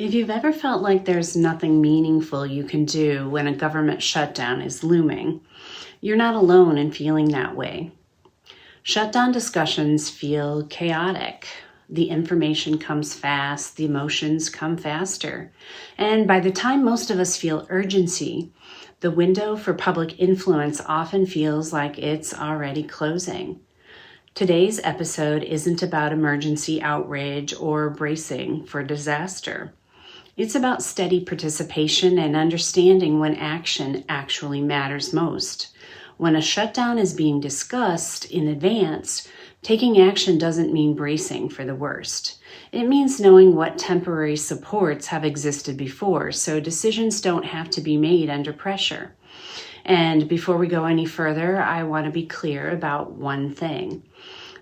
If you've ever felt like there's nothing meaningful you can do when a government shutdown is looming, you're not alone in feeling that way. Shutdown discussions feel chaotic. The information comes fast, the emotions come faster. And by the time most of us feel urgency, the window for public influence often feels like it's already closing. Today's episode isn't about emergency outrage or bracing for disaster. It's about steady participation and understanding when action actually matters most. When a shutdown is being discussed in advance, taking action doesn't mean bracing for the worst. It means knowing what temporary supports have existed before, so decisions don't have to be made under pressure. And before we go any further, I want to be clear about one thing.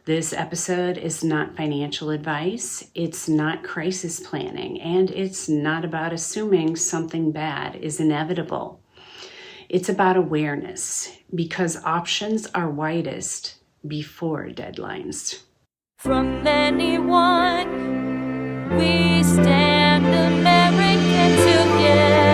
This episode is not financial advice, it's not crisis planning, and it's not about assuming something bad is inevitable. It's about awareness, because options are widest before deadlines. From anyone, we stand American together.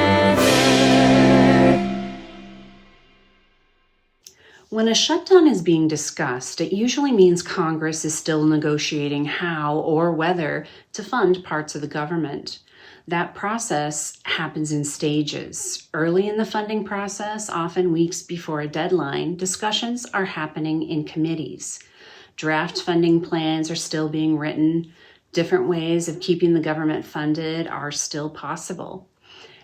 When a shutdown is being discussed, it usually means Congress is still negotiating how or whether to fund parts of the government. That process happens in stages. Early in the funding process, often weeks before a deadline, discussions are happening in committees. Draft funding plans are still being written. Different ways of keeping the government funded are still possible.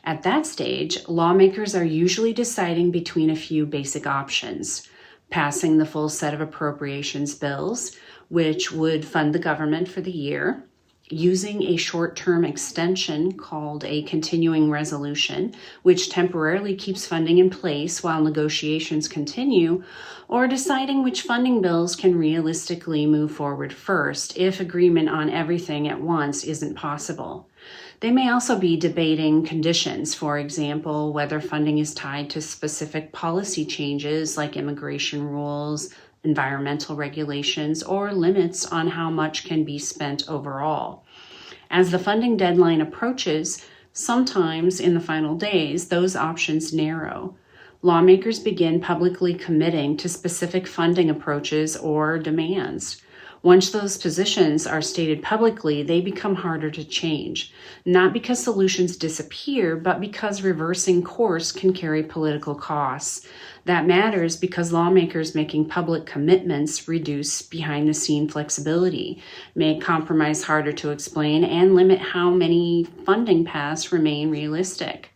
At that stage, lawmakers are usually deciding between a few basic options: passing the full set of appropriations bills, which would fund the government for the year, using a short-term extension called a continuing resolution, which temporarily keeps funding in place while negotiations continue, or deciding which funding bills can realistically move forward first if agreement on everything at once isn't possible. They may also be debating conditions, for example, whether funding is tied to specific policy changes like immigration rules, environmental regulations, or limits on how much can be spent overall. As the funding deadline approaches, sometimes in the final days, those options narrow. Lawmakers begin publicly committing to specific funding approaches or demands. Once those positions are stated publicly, they become harder to change, not because solutions disappear, but because reversing course can carry political costs. That matters because lawmakers making public commitments reduce behind-the-scene flexibility, make compromise harder to explain, and limit how many funding paths remain realistic.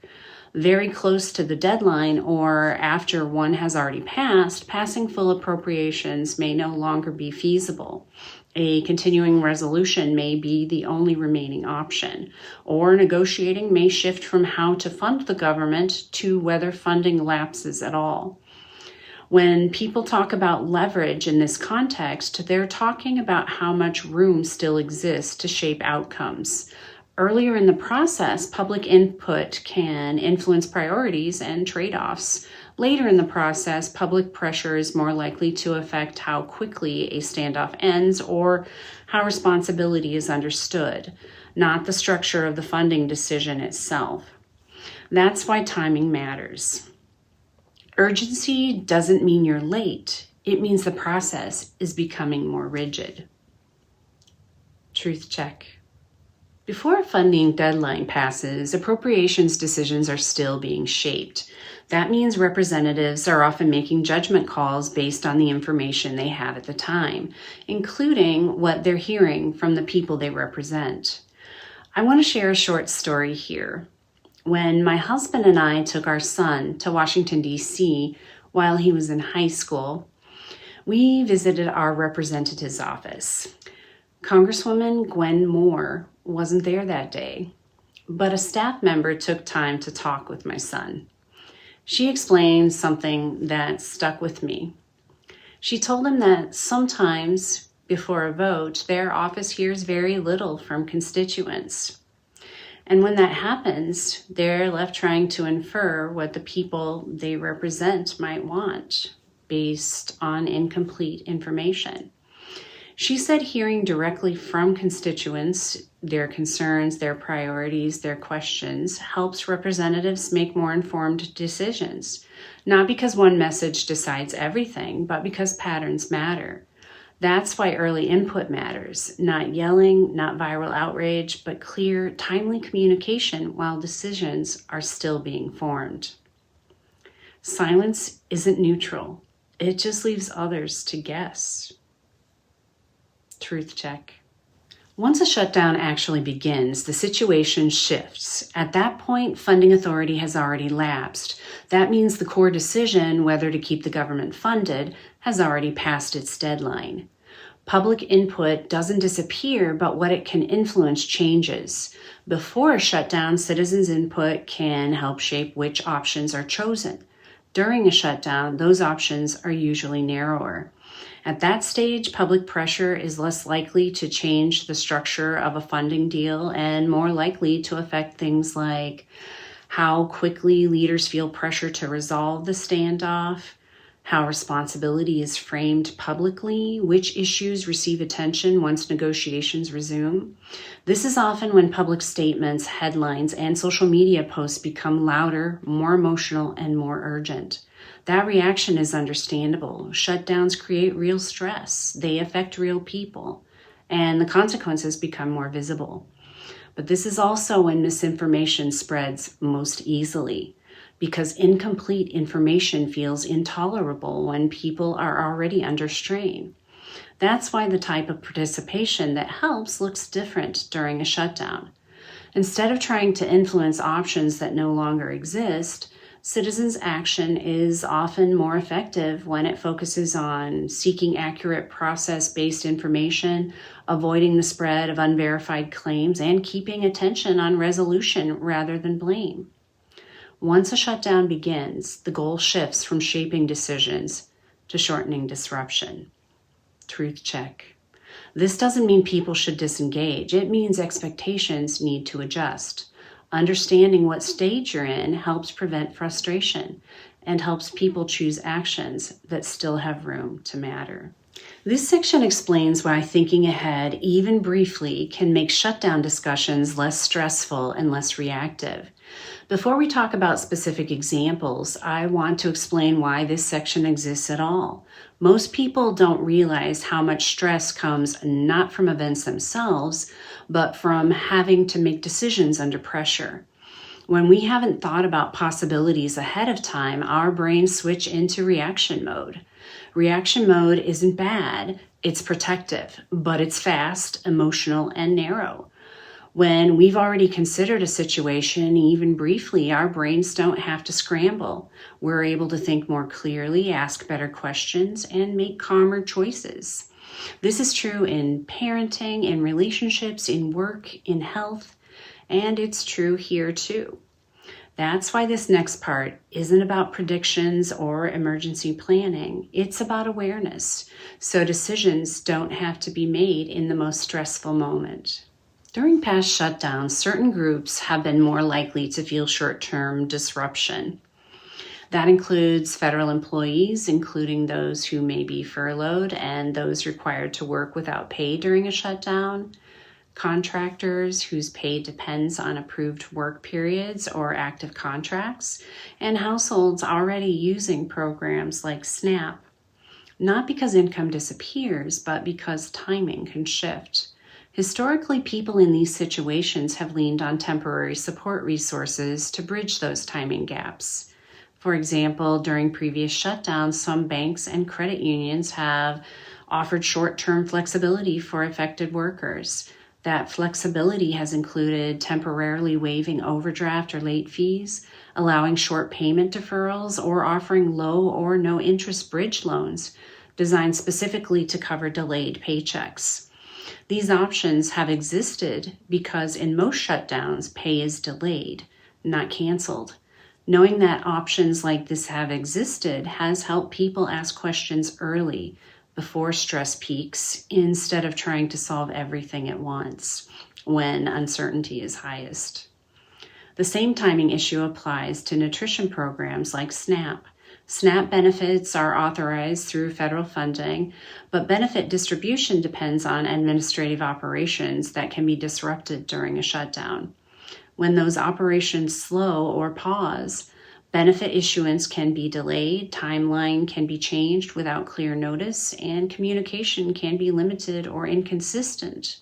Very close to the deadline or after one has already passed, passing full appropriations may no longer be feasible. A continuing resolution may be the only remaining option, or negotiating may shift from how to fund the government to whether funding lapses at all. When people talk about leverage in this context, they're talking about how much room still exists to shape outcomes. Earlier in the process, public input can influence priorities and trade-offs. Later in the process, public pressure is more likely to affect how quickly a standoff ends or how responsibility is understood, not the structure of the funding decision itself. That's why timing matters. Urgency doesn't mean you're late. It means the process is becoming more rigid. Truth check. Before a funding deadline passes, appropriations decisions are still being shaped. That means representatives are often making judgment calls based on the information they have at the time, including what they're hearing from the people they represent. I want to share a short story here. When my husband and I took our son to Washington, D.C. while he was in high school, we visited our representative's office. Congresswoman Gwen Moore wasn't there that day, but a staff member took time to talk with my son. She explained something that stuck with me. She told him that sometimes before a vote, their office hears very little from constituents. And when that happens, they're left trying to infer what the people they represent might want based on incomplete information. She said hearing directly from constituents, their concerns, their priorities, their questions, helps representatives make more informed decisions. Not because one message decides everything, but because patterns matter. That's why early input matters. Not yelling, not viral outrage, but clear, timely communication while decisions are still being formed. Silence isn't neutral. It just leaves others to guess. Truth check. Once a shutdown actually begins, the situation shifts. At that point, funding authority has already lapsed. That means the core decision, whether to keep the government funded, has already passed its deadline. Public input doesn't disappear, but what it can influence changes. Before a shutdown, citizens' input can help shape which options are chosen. During a shutdown, those options are usually narrower. At that stage, public pressure is less likely to change the structure of a funding deal and more likely to affect things like how quickly leaders feel pressure to resolve the standoff, how responsibility is framed publicly, which issues receive attention once negotiations resume. This is often when public statements, headlines, and social media posts become louder, more emotional, and more urgent. That reaction is understandable. Shutdowns create real stress. They affect real people, and the consequences become more visible. But this is also when misinformation spreads most easily, because incomplete information feels intolerable when people are already under strain. That's why the type of participation that helps looks different during a shutdown. Instead of trying to influence options that no longer exist, citizens' action is often more effective when it focuses on seeking accurate process-based information, avoiding the spread of unverified claims, and keeping attention on resolution rather than blame. Once a shutdown begins, the goal shifts from shaping decisions to shortening disruption. Truth check. This doesn't mean people should disengage. It means expectations need to adjust. Understanding what stage you're in helps prevent frustration and helps people choose actions that still have room to matter. This section explains why thinking ahead, even briefly, can make shutdown discussions less stressful and less reactive. Before we talk about specific examples, I want to explain why this section exists at all. Most people don't realize how much stress comes not from events themselves, but from having to make decisions under pressure. When we haven't thought about possibilities ahead of time, our brains switch into reaction mode. Reaction mode isn't bad, it's protective, but it's fast, emotional, and narrow. When we've already considered a situation, even briefly, our brains don't have to scramble. We're able to think more clearly, ask better questions, and make calmer choices. This is true in parenting, in relationships, in work, in health, and it's true here too. That's why this next part isn't about predictions or emergency planning. It's about awareness, so decisions don't have to be made in the most stressful moment. During past shutdowns, certain groups have been more likely to feel short-term disruption. That includes federal employees, including those who may be furloughed and those required to work without pay during a shutdown, contractors whose pay depends on approved work periods or active contracts, and households already using programs like SNAP, not because income disappears, but because timing can shift. Historically, people in these situations have leaned on temporary support resources to bridge those timing gaps. For example, during previous shutdowns, some banks and credit unions have offered short-term flexibility for affected workers. That flexibility has included temporarily waiving overdraft or late fees, allowing short payment deferrals, or offering low or no interest bridge loans designed specifically to cover delayed paychecks. These options have existed because in most shutdowns, pay is delayed, not canceled. Knowing that options like this have existed has helped people ask questions early before stress peaks instead of trying to solve everything at once when uncertainty is highest. The same timing issue applies to nutrition programs like SNAP. SNAP benefits are authorized through federal funding, but benefit distribution depends on administrative operations that can be disrupted during a shutdown. When those operations slow or pause, benefit issuance can be delayed, timeline can be changed without clear notice, and communication can be limited or inconsistent.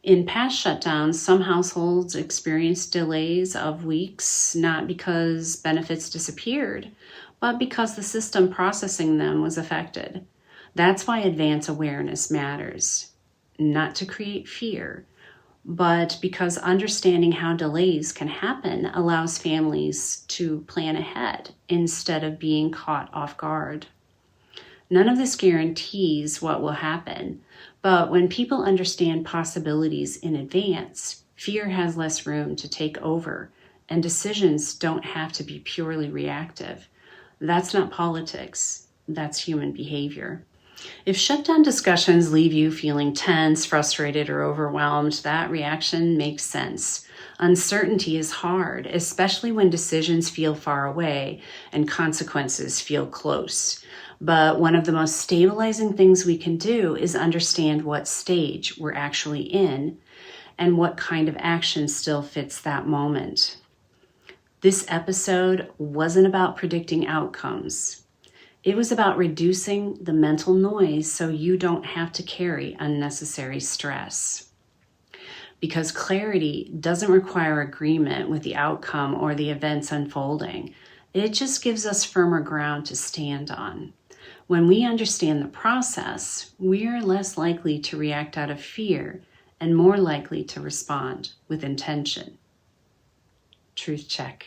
In past shutdowns, some households experienced delays of weeks, not because benefits disappeared, but because the system processing them was affected. That's why advance awareness matters. Not to create fear, but because understanding how delays can happen allows families to plan ahead instead of being caught off guard. None of this guarantees what will happen, but when people understand possibilities in advance, fear has less room to take over, and decisions don't have to be purely reactive. That's not politics, that's human behavior. If shutdown discussions leave you feeling tense, frustrated, or overwhelmed, that reaction makes sense. Uncertainty is hard, especially when decisions feel far away and consequences feel close. But one of the most stabilizing things we can do is understand what stage we're actually in and what kind of action still fits that moment. This episode wasn't about predicting outcomes. It was about reducing the mental noise so you don't have to carry unnecessary stress. Because clarity doesn't require agreement with the outcome or the events unfolding. It just gives us firmer ground to stand on. When we understand the process, we're less likely to react out of fear and more likely to respond with intention. Truth check.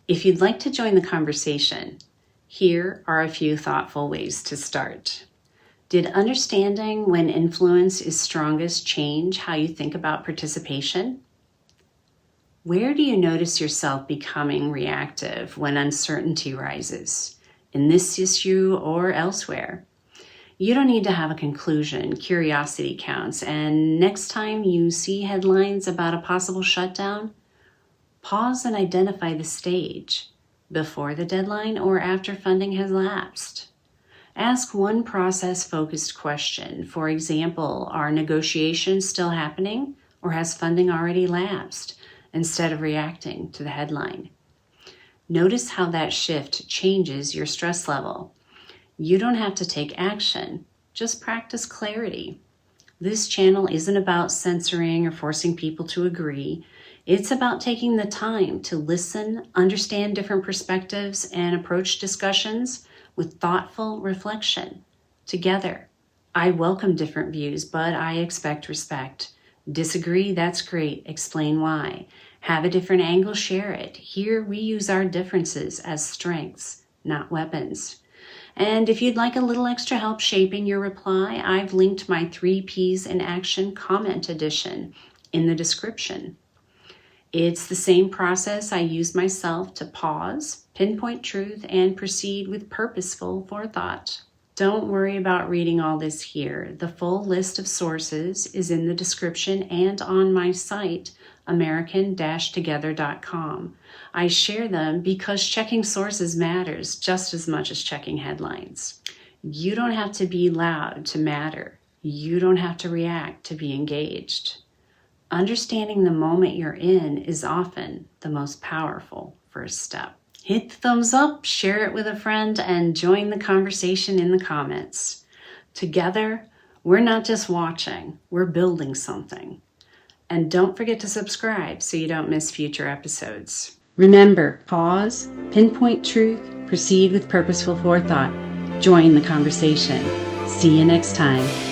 If you'd like to join the conversation, here are a few thoughtful ways to start. Did understanding when influence is strongest change how you think about participation? Where do you notice yourself becoming reactive when uncertainty rises, in this issue or elsewhere? You don't need to have a conclusion. Curiosity counts. And next time you see headlines about a possible shutdown, pause and identify the stage. Before the deadline or after funding has lapsed. Ask one process-focused question. For example, are negotiations still happening or has funding already lapsed? Instead of reacting to the headline. Notice how that shift changes your stress level. You don't have to take action, just practice clarity. This channel isn't about censoring or forcing people to agree. It's about taking the time to listen, understand different perspectives, and approach discussions with thoughtful reflection. Together, I welcome different views, but I expect respect. Disagree? That's great. Explain why. Have a different angle? Share it. Here, we use our differences as strengths, not weapons. And if you'd like a little extra help shaping your reply, I've linked my 3 Ps in Action comment edition in the description. It's the same process I used myself to pause, pinpoint truth, and proceed with purposeful forethought. Don't worry about reading all this here. The full list of sources is in the description and on my site, american-together.com. I share them because checking sources matters just as much as checking headlines. You don't have to be loud to matter. You don't have to react to be engaged. Understanding the moment you're in is often the most powerful first step. Hit the thumbs up, share it with a friend, and join the conversation in the comments. Together, we're not just watching, we're building something. And don't forget to subscribe so you don't miss future episodes. Remember, pause, pinpoint truth, proceed with purposeful forethought. Join the conversation. See you next time.